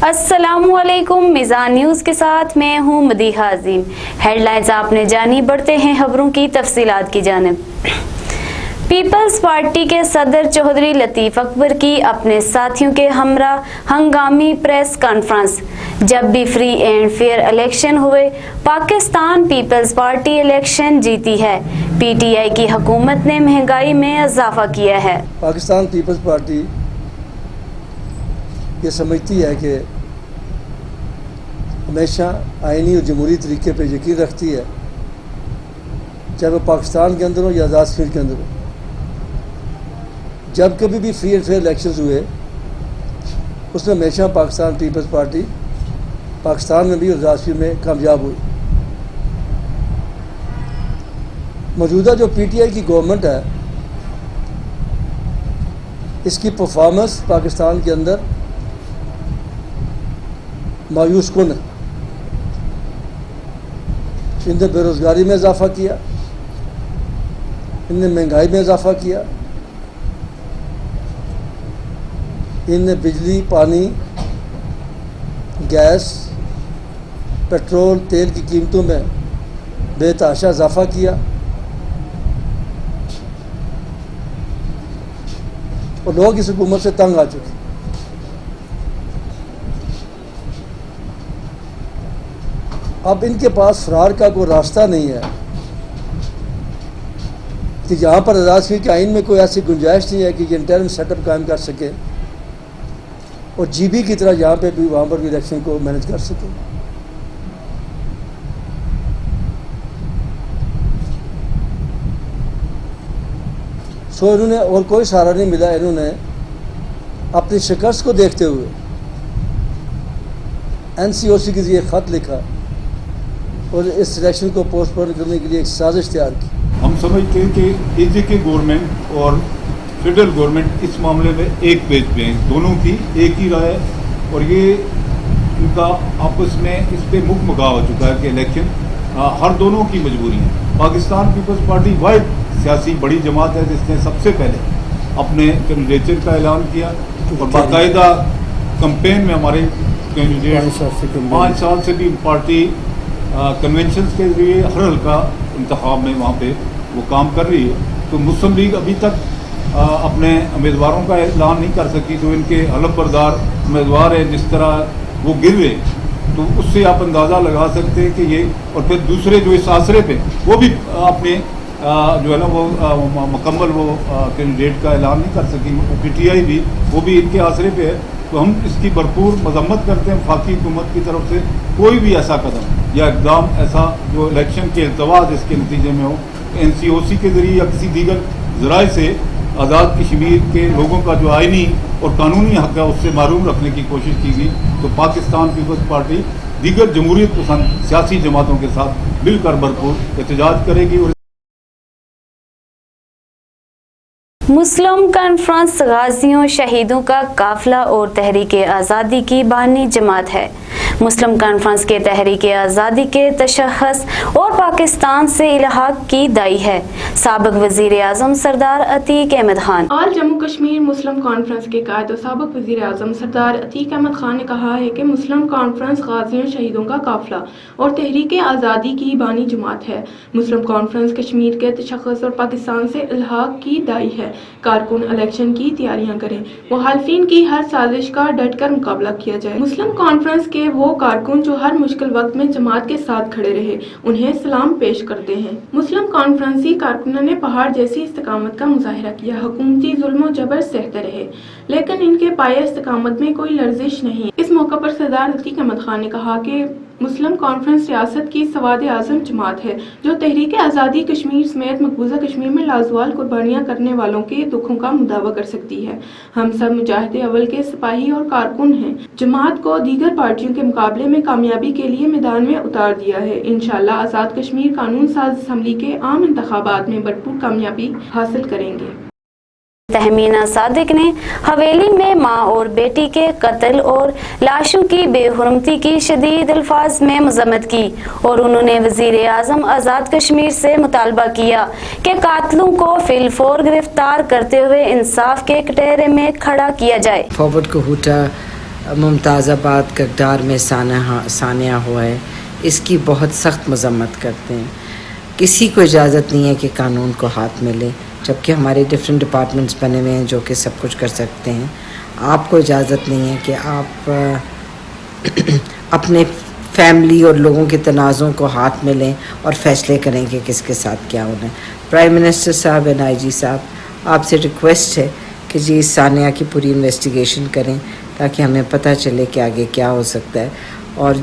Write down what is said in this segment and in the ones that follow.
السلام علیکم، میزان نیوز کے ساتھ میں ہوں مدیحہ عظیم۔ ہیڈ لائنز آپ نے جانی، بڑھتے ہیں خبروں کی تفصیلات کی جانب۔ پیپلز پارٹی کے صدر چودھری لطیف اکبر کی اپنے ساتھیوں کے ہمراہ ہنگامی پریس کانفرنس۔ جب بھی فری اینڈ فیئر الیکشن ہوئے پاکستان پیپلز پارٹی الیکشن جیتی ہے۔ پی ٹی آئی کی حکومت نے مہنگائی میں اضافہ کیا ہے۔ پاکستان پیپلز پارٹی یہ سمجھتی ہے کہ ہمیشہ آئینی اور جمہوری طریقے پہ یقین رکھتی ہے، چاہے وہ پاکستان کے اندر ہو یا آزاد کشمیر کے اندر ہو۔ جب کبھی بھی فری اینڈ فیئر الیکشنز ہوئے اس میں ہمیشہ پاکستان پیپلز پارٹی پاکستان میں بھی اور آزاد کشمیر میں کامیاب ہوئی۔ موجودہ جو پی ٹی آئی کی گورنمنٹ ہے اس کی پرفارمنس پاکستان کے اندر مایوس کن ہے۔ ان نے بے روزگاری میں اضافہ کیا، ان نے مہنگائی میں اضافہ کیا، ان نے بجلی، پانی، گیس، پیٹرول، تیل کی قیمتوں میں بے تحاشا اضافہ کیا، اور لوگ اس حکومت سے تنگ آ چکے۔ اب ان کے پاس فرار کا کوئی راستہ نہیں ہے کہ جہاں پر آزاد کشمیر کے آئین میں کوئی ایسی گنجائش نہیں ہے کہ یہ انٹرم سیٹ اپ قائم کر سکے اور جی بی کی طرح یہاں پہ بھی وہاں پر بھی الیکشن کو مینج کر سکے۔ سو انہوں نے اور کوئی سہارا نہیں ملا، انہوں نے اپنی شکست کو دیکھتے ہوئے این سی او سی کے ذریعے خط لکھا اور اس سلیکشن کو پوسٹ پون کرنے کے لیے ایک سازش تیار کی۔ ہم سمجھتے ہیں کہ اے جے کے گورنمنٹ اور فیڈرل گورنمنٹ اس معاملے میں ایک پیج پہ ہیں، دونوں کی ایک ہی رائے، اور یہ ان کا آپس میں اس پہ مکمکا ہو چکا ہے کہ الیکشن ہر دونوں کی مجبوری ہے۔ پاکستان پیپلز پارٹی واحد سیاسی بڑی جماعت ہے جس نے سب سے پہلے اپنے کینڈیڈیٹر کا اعلان کیا اور باقاعدہ کمپین میں ہمارے کینڈیڈیٹ 5 سال سے بھی پارٹی کنونشنز کے ذریعے ہر حلقہ انتخاب میں وہاں پہ وہ کام کر رہی ہے۔ تو مسلم لیگ ابھی تک اپنے امیدواروں کا اعلان نہیں کر سکی، تو ان کے حلف بردار امیدوار ہیں جس طرح وہ گر رہے، تو اس سے آپ اندازہ لگا سکتے ہیں کہ یہ، اور پھر دوسرے جو اس آسرے پہ وہ بھی اپنے جو ہے نا وہ مکمل وہ کینڈیڈیٹ کا اعلان نہیں کر سکی، پی ٹی آئی بھی وہ بھی ان کے آسرے پہ ہے۔ تو ہم اس کی بھرپور مذمت کرتے ہیں وفاقی حکومت کی طرف سے کوئی بھی ایسا قدم یا اقدام ایسا جو الیکشن کے التواء اس کے نتیجے میں ہو، این سی او سی کے ذریعے یا کسی دیگر ذرائع سے آزاد کشمیر کے لوگوں کا جو آئینی اور قانونی حق ہے اس سے محروم رکھنے کی کوشش کی گئی۔ تو پاکستان پیپلز پارٹی دیگر جمہوریت پسند سیاسی جماعتوں کے ساتھ مل کر بھرپور احتجاج کرے گی۔ اور مسلم کانفرنس غازیوں شہیدوں کا قافلہ اور تحریک آزادی کی بانی جماعت ہے۔ مسلم کانفرنس کے تحریک آزادی کے تشخص اور پاکستان سے الحاق کی دائی ہے۔ سابق وزیر اعظم سردار عتیق احمد خان۔ آل جموں کشمیر مسلم کانفرنس کے قائد و سابق وزیر اعظم سردار عتیق احمد خان نے کہا ہے کہ مسلم کانفرنس غازیوں شہیدوں کا قافلہ اور تحریک آزادی کی بانی جماعت ہے۔ مسلم کانفرنس کشمیر کے تشخص اور پاکستان سے الحاق کی دائی ہے۔ کارکن الیکشن کی تیاریاں کریں، مخالفین کی ہر سازش کا ڈٹ کر مقابلہ کیا جائے۔ مسلم کانفرنس کے وہ کارکن جو ہر مشکل وقت میں جماعت کے ساتھ کھڑے رہے انہیں سلام پیش کرتے ہیں۔ مسلم کانفرنسی کارکنوں نے پہاڑ جیسی استقامت کا مظاہرہ کیا، حکومتی ظلم و جبر سہتے رہے لیکن ان کے پائے استقامت میں کوئی لرزش نہیں۔ اس موقع پر سردار عتیق احمد خان نے کہا کہ مسلم کانفرنس ریاست کی سواد اعظم جماعت ہے جو تحریک آزادی کشمیر سمیت مقبوضہ کشمیر میں لازوال قربانیاں کرنے والوں کے دکھوں کا مداوع کر سکتی ہے۔ ہم سب مجاہد اول کے سپاہی اور کارکن ہیں۔ جماعت کو دیگر پارٹیوں کے مقابلے میں کامیابی کے لیے میدان میں اتار دیا ہے۔ انشاءاللہ آزاد کشمیر قانون ساز اسمبلی کے عام انتخابات میں بھرپور کامیابی حاصل کریں گے۔ تہمینہ صادق نے حویلی میں ماں اور بیٹی کے قتل اور لاشوں کی بے حرمتی کی شدید الفاظ میں مذمت کی اور انہوں نے وزیر اعظم آزاد کشمیر سے مطالبہ کیا کہ قاتلوں کو فی الفور گرفتار کرتے ہوئے انصاف کے کٹہرے میں کھڑا کیا جائے۔ Forward Kahuta ممتاز آباد کگدار میں سانحہ ہوا ہے، اس کی بہت سخت مذمت کرتے ہیں۔ کسی کو اجازت نہیں ہے کہ قانون کو ہاتھ میں لے، جبکہ ہمارے ڈفرینٹ ڈپارٹمنٹس بنے ہوئے ہیں جو کہ سب کچھ کر سکتے ہیں۔ آپ کو اجازت نہیں ہے کہ آپ اپنے فیملی اور لوگوں کے تنازعوں کو ہاتھ میں لیں اور فیصلے کریں کہ کس کے ساتھ کیا ہونا ہے۔ پرائم منسٹر صاحب اینڈ آئی جی صاحب، آپ سے ریکویسٹ ہے کہ جی اس سانحہ کی پوری انویسٹیگیشن کریں تاکہ ہمیں پتہ چلے کہ آگے کیا ہو سکتا ہے، اور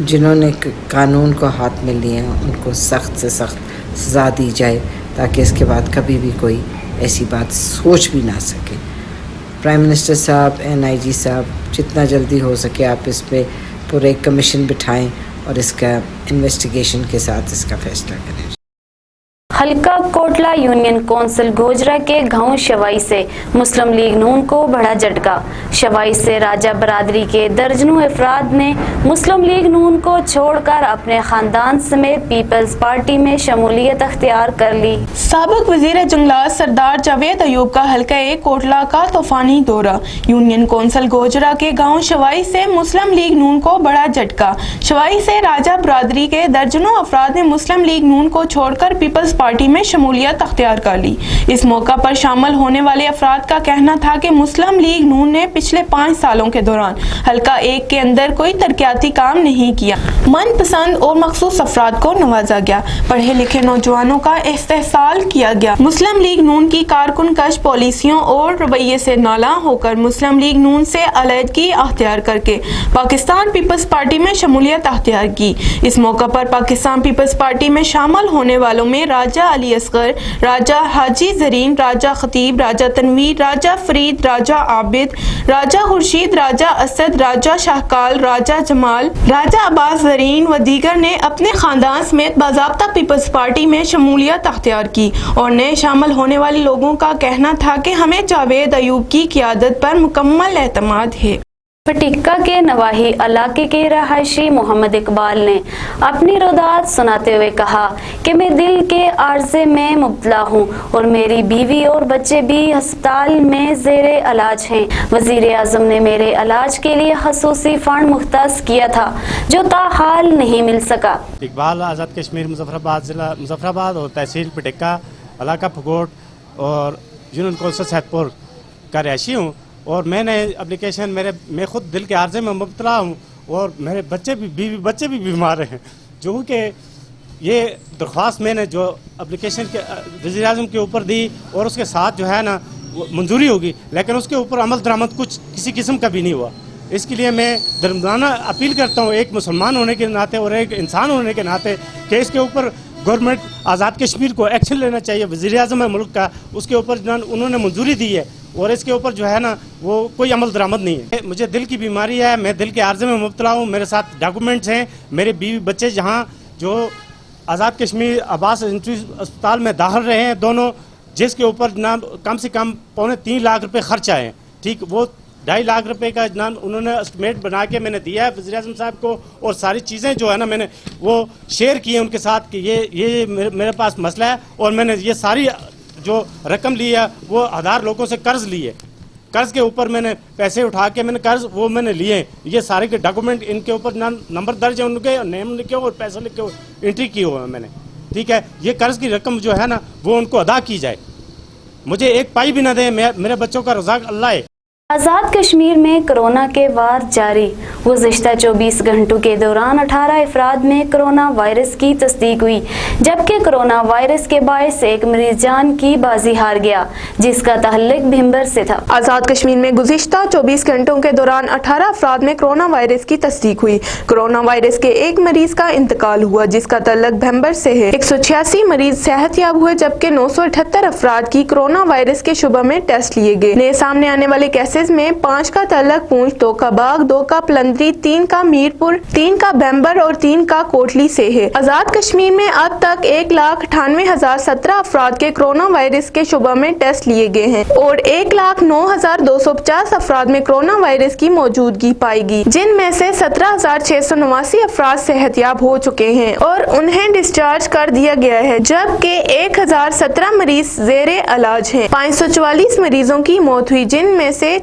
جنہوں نے قانون کو ہاتھ میں لیے ہیں ان کو سخت سے سخت سزا دی جائے تاکہ اس کے بعد کبھی بھی کوئی ایسی بات سوچ بھی نہ سکے۔ پرائم منسٹر صاحب این آئی جی صاحب، جتنا جلدی ہو سکے آپ اس پہ پورے کمیشن بٹھائیں اور اس کا انویسٹیگیشن کے ساتھ اس کا فیصلہ کریں۔ حلقہ کوٹلہ یونین کونسل گوجرا کے گاؤں شوائی سے مسلم لیگ نون کو بڑا جھٹکا۔ شوائی سے راجہ برادری کے درجنوں افراد نے مسلم لیگ نون کو چھوڑ کر اپنے خاندان سمیت پیپلز پارٹی میں شمولیت اختیار کر لی۔ سابق وزیر جنگلات سردار جاوید ایوب کا حلقہ کوٹلہ کا طوفانی دورہ۔ یونین کونسل گوجرا کے گاؤں شوائی سے مسلم لیگ نون کو بڑا جھٹکا۔ شوائی سے راجہ برادری کے درجنوں افراد نے مسلم لیگ نون کو چھوڑ کر پیپلز پارٹی میں شمولیت اختیار کر لی۔ اس موقع پر شامل ہونے والے افراد کا کہنا تھا کہ مسلم لیگ نون نے پچھلے 5 سالوں کے دوران حلقہ 1 کے اندر کوئی ترقیاتی کام نہیں کیا، من پسند اور مخصوص افراد کو نوازا گیا، پڑھے لکھے نوجوانوں کا استحصال کیا گیا۔ مسلم لیگ نون کی کارکن کش پالیسیوں اور رویے سے نالاں ہو کر مسلم لیگ نون سے علیحدگی اختیار کر کے پاکستان پیپلز پارٹی میں شمولیت اختیار کی۔ اس موقع پر پاکستان پیپلز پارٹی میں شامل ہونے والوں میں راجہ علی اصغر، راجہ حاجی زرین، راجہ خطیب، راجہ تنویر، راجہ فرید، راجہ عابد، راجہ خورشید، راجہ اسد، راجہ شاہکال، راجہ جمال، راجہ عباس زرین و دیگر نے اپنے خاندان سمیت باضابطہ پیپلز پارٹی میں شمولیت اختیار کی، اور نئے شامل ہونے والے لوگوں کا کہنا تھا کہ ہمیں جاوید ایوب کی قیادت پر مکمل اعتماد ہے۔ پٹکا کے نواحی علاقے کے رہائشی محمد اقبال نے اپنی رودات سناتے ہوئے کہا کہ میں دل کے عارضے میں مبتلا ہوں اور میری بیوی اور بچے بھی ہسپتال میں زیر علاج ہیں۔ وزیر اعظم نے میرے علاج کے لیے خصوصی فنڈ مختص کیا تھا جو تاحال نہیں مل سکا۔ اقبال آزاد کشمیر مظفرآباد ضلع مظفرآباد اور تحصیل پٹکا، علاقہ پھگوٹ اور یونین کونسل سید پور کا رہائشی ہوں، اور میں نے اپلیکیشن میں خود دل کے عارضے میں مبتلا ہوں اور میرے بچے بھی بیمار ہیں، جو کہ یہ درخواست میں نے جو اپلیکیشن کے وزیر اعظم کے اوپر دی اور اس کے ساتھ جو ہے نا منظوری ہوگی، لیکن اس کے اوپر عمل درآمد کچھ کسی قسم کا بھی نہیں ہوا۔ اس کے لیے میں درمدانہ اپیل کرتا ہوں ایک مسلمان ہونے کے ناطے اور ایک انسان ہونے کے ناطے کہ اس کے اوپر گورنمنٹ آزاد کشمیر کو ایکشن لینا چاہیے۔ وزیر اعظم ہے ملک کا، اس کے اوپر انہوں نے منظوری دی ہے اور اس کے اوپر جو ہے نا وہ کوئی عمل درآمد نہیں ہے۔ مجھے دل کی بیماری ہے، میں دل کے عارضے میں مبتلا ہوں، میرے ساتھ ڈاکومنٹس ہیں، میرے بیوی بچے جہاں جو آزاد کشمیر عباس اسپتال میں داخل رہے ہیں دونوں، جس کے اوپر جناب کم سے کم 3.25 لاکھ روپے خرچ آئے ہیں، ٹھیک، وہ 2.5 لاکھ روپے کا جناب انہوں نے اسٹیمیٹ بنا کے میں نے دیا ہے وزیر اعظم صاحب کو، اور ساری چیزیں جو ہے نا میں نے وہ شیئر کی ہیں ان کے ساتھ کہ یہ میرے پاس مسئلہ ہے، اور میں نے یہ ساری جو رقم لی ہے وہ 1000 لوگوں سے قرض لی ہے، قرض کے اوپر میں نے پیسے اٹھا کے میں نے قرض وہ میں نے لیے ہیں، یہ سارے کے ڈاکومنٹ ان کے اوپر نمبر درج ہیں، ان کے نیم لکھے اور پیسے لکھ کے انٹری کی ہوئے ہیں میں نے، ٹھیک ہے، یہ قرض کی رقم جو ہے نا وہ ان کو ادا کی جائے، مجھے ایک پائی بھی نہ دیں، میرے بچوں کا رزاق اللہ ہے۔ آزاد کشمیر میں کرونا کے وار جاری، گزشتہ 24 گھنٹوں کے دوران 18 افراد میں کرونا وائرس کی تصدیق ہوئی، جبکہ کرونا وائرس کے باعث ایک مریض جان کی بازی ہار گیا جس کا تعلق بھمبر سے تھا۔ آزاد کشمیر میں گزشتہ 24 گھنٹوں کے دوران 18 افراد میں کرونا وائرس کی تصدیق ہوئی۔ کرونا وائرس کے ایک مریض کا انتقال ہوا جس کا تعلق بھمبر سے ہے۔ 186 مریض صحت یاب ہوئے جبکہ 978 افراد کی کرونا وائرس کے شبہ میں ٹیسٹ لیے گئے۔ نئے سامنے آنے والے کیسز میں 5 کا تعلق پونچھ، 2 کا باغ، 2 کا پلندری، 3 کا میرپور، 3 کا بھمبر اور 3 کا کوٹلی سے ہے۔ آزاد کشمیر میں اب تک 1,98,017 افراد کے کرونا وائرس کے شبہ میں ٹیسٹ لیے گئے ہیں اور 1,09,250 افراد میں کرونا وائرس کی موجودگی پائی گئی، جن میں سے 17,689 افراد صحت یاب ہو چکے ہیں اور انہیں ڈسچارج کر دیا گیا ہے، جبکہ 1,017 مریض زیر علاج ہیں۔ 544 مریضوں کی موت ہوئی، جن میں سے